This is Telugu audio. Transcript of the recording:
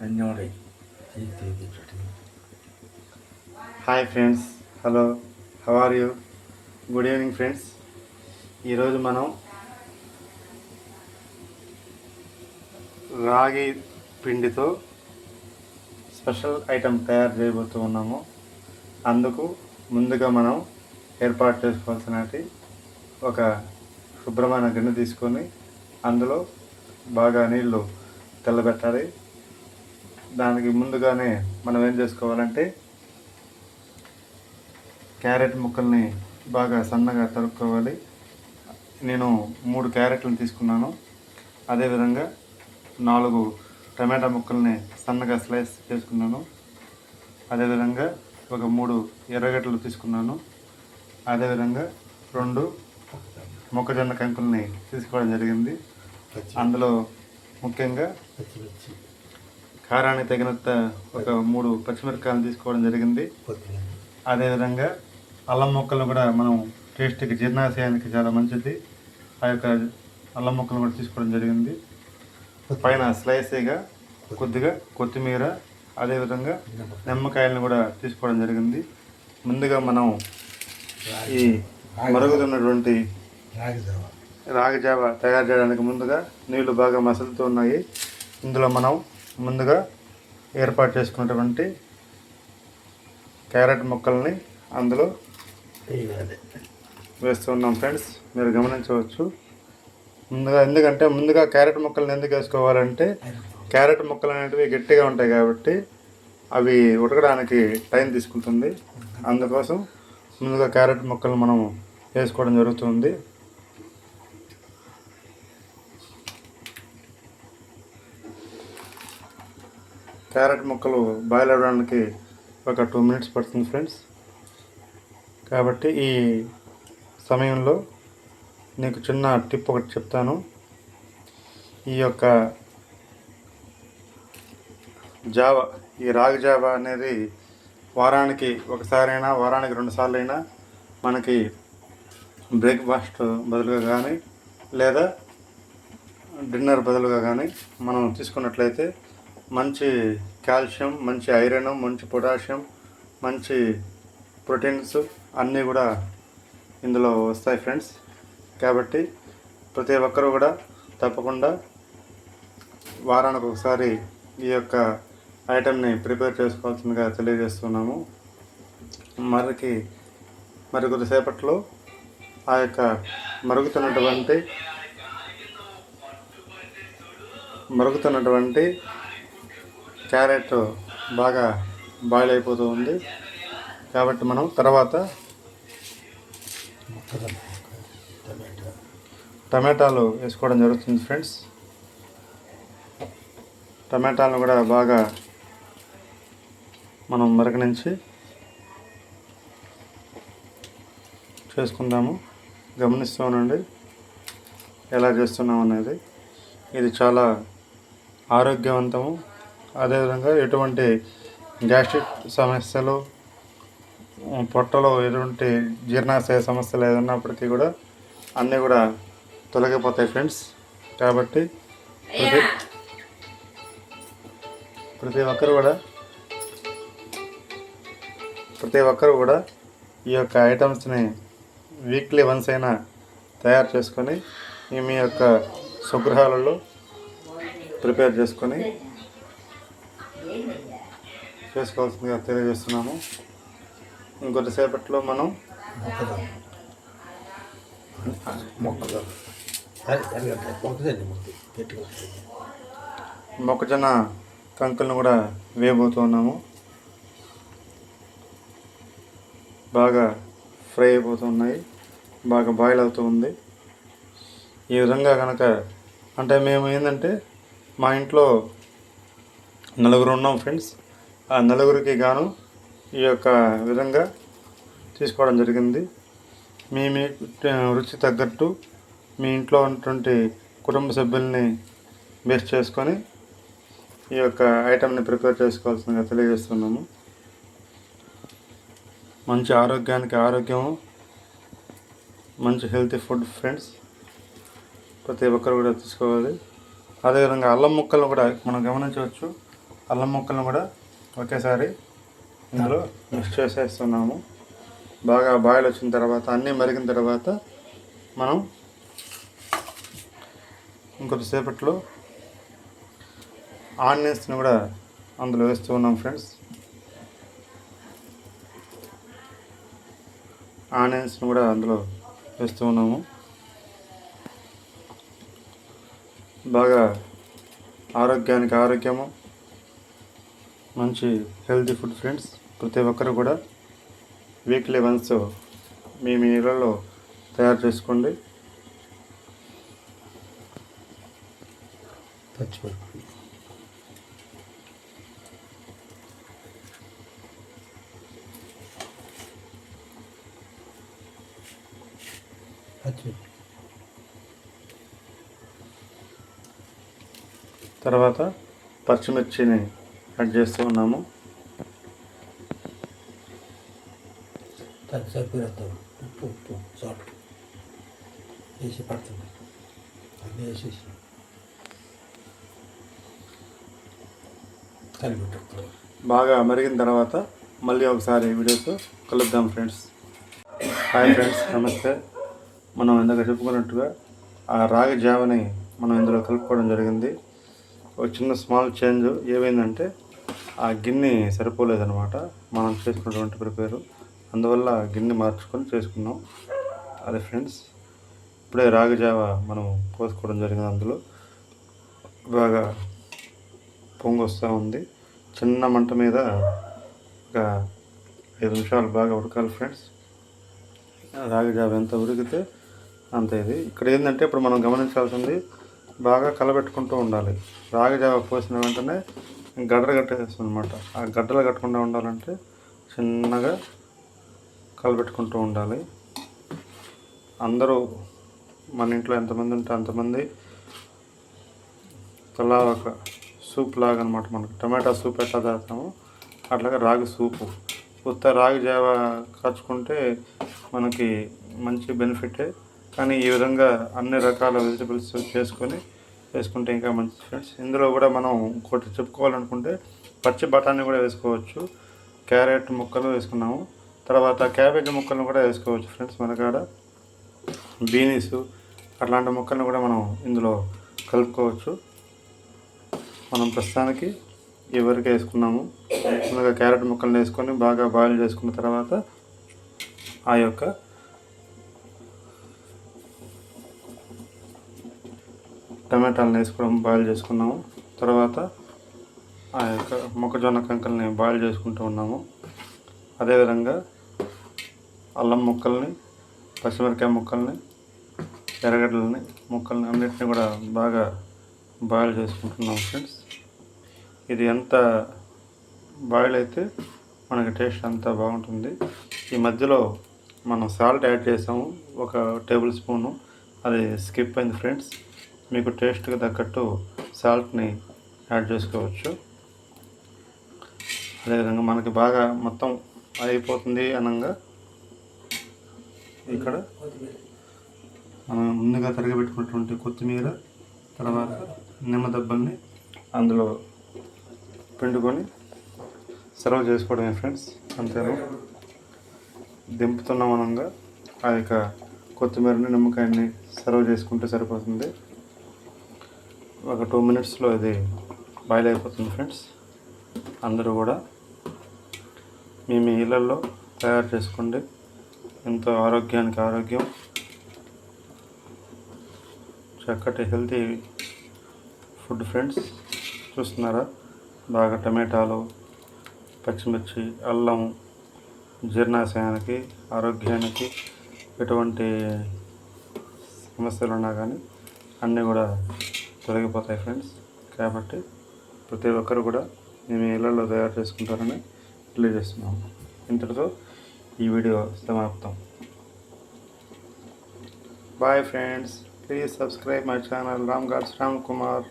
ధన్యవాదాలు. Hi friends, hello, how are you? Good evening friends. ఈరోజు మనం రాగి పిండితో స్పెషల్ ఐటెం తయారు చేయబోతూ ఉన్నాము. అందుకు ముందుగా మనం ఏర్పాటు చేసుకోవాల్సినవి ఒక శుభ్రమైన గిన్నె తీసుకొని అందులో బాగా నీళ్లు తెల్లబెట్టాలి. దానికి ముందుగానే మనం ఏం చేసుకోవాలంటే క్యారెట్ ముక్కల్ని బాగా సన్నగా తరుక్కోవాలి. నేను 3 క్యారెట్లను తీసుకున్నాను. అదేవిధంగా 4 టమాటా ముక్కల్ని సన్నగా స్లైస్ చేసుకున్నాను. అదేవిధంగా ఒక 3 ఎర్రగడ్డలు తీసుకున్నాను. అదేవిధంగా 2 మొక్కజొన్న కంకుల్ని తీసుకోవడం జరిగింది. అందులో ముఖ్యంగా కారానికి తగినంత ఒక 3 పచ్చిమిరపకాయలు తీసుకోవడం జరిగింది. అదేవిధంగా అల్లం ముక్కలు కూడా మనం టేస్ట్కి జీర్ణాశయానికి చాలా మంచిది. ఆ యొక్క అల్లం ముక్కలు కూడా తీసుకోవడం జరిగింది. పైన స్లైసీగా కొద్దిగా కొత్తిమీర, అదేవిధంగా నిమ్మకాయలను కూడా తీసుకోవడం జరిగింది. ముందుగా మనం ఈ మరుగుతున్నటువంటి రాగి జావ తయారు చేయడానికి ముందుగా నీళ్లు బాగా మసులుతూ ఉన్నాయి. ఇందులో మనం ముందుగా ఏర్పాటు చేసుకున్నటువంటి క్యారెట్ ముక్కల్ని అందులో వేస్తున్నాం ఫ్రెండ్స్. మీరు గమనించవచ్చు. ముందుగా క్యారెట్ ముక్కల్ని ఎందుకు వేసుకోవాలంటే క్యారెట్ ముక్కలు అనేటివి గట్టిగా ఉంటాయి కాబట్టి అవి ఉడకడానికి టైం తీసుకుంటుంది. అందుకోసం ముందుగా క్యారెట్ ముక్కలు మనం వేసుకోవడం జరుగుతుంది. క్యారెట్ ముక్కలు బాయిల్ అవ్వడానికి ఒక 2 మినిట్స్ పడుతుంది ఫ్రెండ్స్. కాబట్టి ఈ సమయంలో నీకు చిన్న టిప్ ఒకటి చెప్తాను. ఈ యొక్క జావ, ఈ రాగి జావ అనేది వారానికి ఒకసారైనా, వారానికి 2 సార్లు అయినా మనకి బ్రేక్ఫాస్ట్ బదులుగా కానీ లేదా డిన్నర్ బదులుగా కానీ మనం తీసుకున్నట్లయితే మంచి కాల్షియం, మంచి ఐరన్, మంచి పొటాషియం, మంచి ప్రోటీన్స్ అన్నీ కూడా ఇందులో వస్తాయి ఫ్రెండ్స్. కాబట్టి ప్రతి ఒక్కరూ కూడా తప్పకుండా వారానికి ఒకసారి ఈ యొక్క ఐటెంని ప్రిపేర్ చేసుకోవాల్సిందిగా తెలియజేస్తున్నాము. మరి కొద్దిసేపట్లో ఆ యొక్క మరుగుతున్నటువంటి క్యారెట్ బాగా బాయిల్ అయిపోతూ ఉంది. కాబట్టి మనం తర్వాత టమాటాలు వేసుకోవడం జరుగుతుంది ఫ్రెండ్స్. టమాటాలను కూడా బాగా మనం మరగనించి చేసుకుందాము. గమనిస్తూ ఉండండి ఎలా చేస్తున్నాం అనేది. ఇది చాలా ఆరోగ్యవంతము. అదేవిధంగా ఎటువంటి గ్యాస్ట్రిక్ సమస్యలు, పొట్టలో ఎటువంటి జీర్ణాశయ సమస్యలు ఏదన్నప్పటికీ కూడా అన్నీ కూడా తొలగిపోతాయి ఫ్రెండ్స్. కాబట్టి ప్రతి ఒక్కరు కూడా ఈ యొక్క ఐటమ్స్ని వీక్లీ వన్స్ అయినా తయారు చేసుకొని మీ యొక్క స్వగృహాలలో ప్రిపేర్ చేసుకోవాల్సిందిగా తెలియజేస్తున్నాము. ఇంకొద్దిసేపట్లో మనం మొక్కజొన్న కంకులను కూడా వేయబోతున్నాము. బాగా ఫ్రై అయిపోతున్నాయి, బాగా బాయిల్ అవుతూ ఉంది. ఈ విధంగా కనుక అంటే మేము ఏంటంటే మా ఇంట్లో 4 ఉన్నాం ఫ్రెండ్స్. ఆ 4కి గాను ఈ యొక్క విధంగా తీసుకోవడం జరిగింది. మీ రుచి తగ్గట్టు మీ ఇంట్లో ఉన్నటువంటి కుటుంబ సభ్యుల్ని బేస్ చేసుకొని ఈ యొక్క ఐటెంని ప్రిపేర్ చేసుకోవాల్సిందిగా తెలియజేస్తున్నాము. మంచి ఆరోగ్యానికి ఆరోగ్యము, మంచి హెల్తీ ఫుడ్ ఫ్రెండ్స్. ప్రతి ఒక్కరు కూడా తీసుకోవాలి. అదేవిధంగా అల్లం ముక్కలను కూడా మనం గమనించవచ్చు. అల్లం ముక్కలను కూడా ఒకేసారి ఇందులో మిక్స్ చేసేస్తున్నాము. బాగా బాయిల్ వచ్చిన తర్వాత అన్నీ మరిగిన తర్వాత మనం ఇంకొద్దిసేపట్లో ఆనియన్స్ని కూడా అందులో వేస్తూ ఉన్నాం ఫ్రెండ్స్. ఆనియన్స్ని కూడా అందులో వేస్తూ ఉన్నాము. బాగా ఆరోగ్యానికి ఆరోగ్యము, మంచి హెల్తీ ఫుడ్ ఫ్రెండ్స్. ప్రతి ఒక్కరు కూడా వీక్లీ వన్స్ మీ ఇళ్ళలో తయారు చేసుకోండి. తర్వాత పచ్చిమిర్చిని యాడ్ చేస్తూ ఉన్నాము. ఉప్పు సాల్ట్ వేసి పడుతుంది. అన్నీ వేసేసి కలిపెట్టు. బాగా మరిగిన తర్వాత మళ్ళీ ఒకసారి వీడియోతో కలుద్దాం ఫ్రెండ్స్. హాయ్ ఫ్రెండ్స్, నమస్తే. మనం ఇందాక చెప్పుకున్నట్టుగా ఆ రాగి జావని మనం ఇందులో కలుపుకోవడం జరిగింది. ఒక చిన్న స్మాల్ చేంజ్ ఏమైందంటే ఆ గిన్నె సరిపోలేదన్నమాట మనం చేసుకున్నటువంటి ప్రిపేరు. అందువల్ల గిన్నె మార్చుకొని చేసుకున్నాం. అదే ఫ్రెండ్స్, ఇప్పుడే రాగి జావ మనం పోసుకోవడం జరిగింది. అందులో బాగా పొంగు వస్తూ ఉంది. చిన్న మంట మీద ఒక 5 నిమిషాలు బాగా ఉడకాలి ఫ్రెండ్స్. రాగి జావ ఎంత ఉడికితే అంత ఇది. ఇక్కడ ఏంటంటే ఇప్పుడు మనం గమనించాల్సింది బాగా కలబెట్టుకుంటూ ఉండాలి. రాగి జావ పోసిన వెంటనే గడ్డలు కట్టేస్తుంది అనమాట. ఆ గడ్డలు కట్టకుండా ఉండాలంటే చిన్నగా కలబెట్టుకుంటూ ఉండాలి. అందరూ మన ఇంట్లో ఎంతమంది ఉంటే అంతమంది తలా ఒక సూప్ లాగా అనమాట. మనకు టమాటా సూప్ ఎట్లా చేస్తామో అట్లాగా రాగి సూపు. కొత్త రాగి జావ కాచుకుంటే మనకి మంచి బెనిఫిటే. కానీ ఈ విధంగా అన్ని రకాల వెజిటబుల్స్ వేసుకుంటే ఇంకా మంచి ఫ్రెండ్స్. ఇందులో కూడా మనం ఇంకోటి చెప్పుకోవాలనుకుంటే పచ్చి బఠానీ కూడా వేసుకోవచ్చు. క్యారెట్ ముక్కలు వేసుకున్నాము. తర్వాత క్యాబేజీ ముక్కలను కూడా వేసుకోవచ్చు ఫ్రెండ్స్. మనకాడ బీనీసు అట్లాంటి ముక్కలను కూడా మనం ఇందులో కలుపుకోవచ్చు. మనం ప్రస్తుతానికి ఎవరికి వేసుకున్నాము. ముందుగా క్యారెట్ ముక్కలను వేసుకొని బాగా బాయిల్ చేసుకున్న తర్వాత ఆ యొక్క టమాటాలను వేసుకోవడం బాయిల్ చేసుకున్నాము. తర్వాత ఆ యొక్క మొక్కజొన్న కంకుల్ని బాయిల్ చేసుకుంటూ ఉన్నాము. అదేవిధంగా అల్లం ముక్కల్ని, పచ్చిమిరపకాయ ముక్కల్ని, ఎర్రగడ్డలని ముక్కల్ని అన్నిటిని కూడా బాగా బాయిల్ చేసుకుంటున్నాం ఫ్రెండ్స్. ఇది ఎంత బాయిల్ అయితే మనకి టేస్ట్ అంత బాగుంటుంది. ఈ మధ్యలో మనం సాల్ట్ యాడ్ చేసాము 1 టేబుల్ స్పూను. అది స్కిప్ అయింది ఫ్రెండ్స్. మీకు టేస్ట్కి తగ్గట్టు సాల్ట్ని యాడ్ చేసుకోవచ్చు. అదేవిధంగా మనకి బాగా మొత్తం అయిపోతుంది అనగా ఇక్కడ మనం ముందుగా తరిగిపెట్టుకున్నటువంటి కొత్తిమీర, తర్వాత నిమ్మదబ్బల్ని అందులో పిండుకొని సర్వ్ చేసుకోవడమే ఫ్రెండ్స్. అంతేనా, దింపుతున్నాం అనగా ఆ యొక్క కొత్తిమీరని, నిమ్మకాయని సర్వ్ చేసుకుంటే సరిపోతుంది. ఒక 2 మినిట్స్లో ఇది బాయిల్ అయిపోతుంది ఫ్రెండ్స్. అందరూ కూడా మీ ఇళ్ళల్లో తయారు చేసుకోండి. ఎంతో ఆరోగ్యానికి ఆరోగ్యం, చక్కటి హెల్తీ ఫుడ్ ఫ్రెండ్స్. చూస్తున్నారా, బాగా టమాటాలు, పచ్చిమిర్చి, అల్లం జీర్ణాశయానికి, ఆరోగ్యానికి ఎటువంటి సమస్యలు ఉన్నా కానీ అన్నీ కూడా తొలగిపోతాయి ఫ్రెండ్స్. కాబట్టి ప్రతి ఒక్కరు కూడా మేము ఇళ్ళల్లో తయారు చేసుకుంటారని తెలియజేస్తున్నాము. ఇంతటితో ఈ వీడియో సమాప్తం. Bye friends. Please subscribe my channel Ram gods Ram Kumar.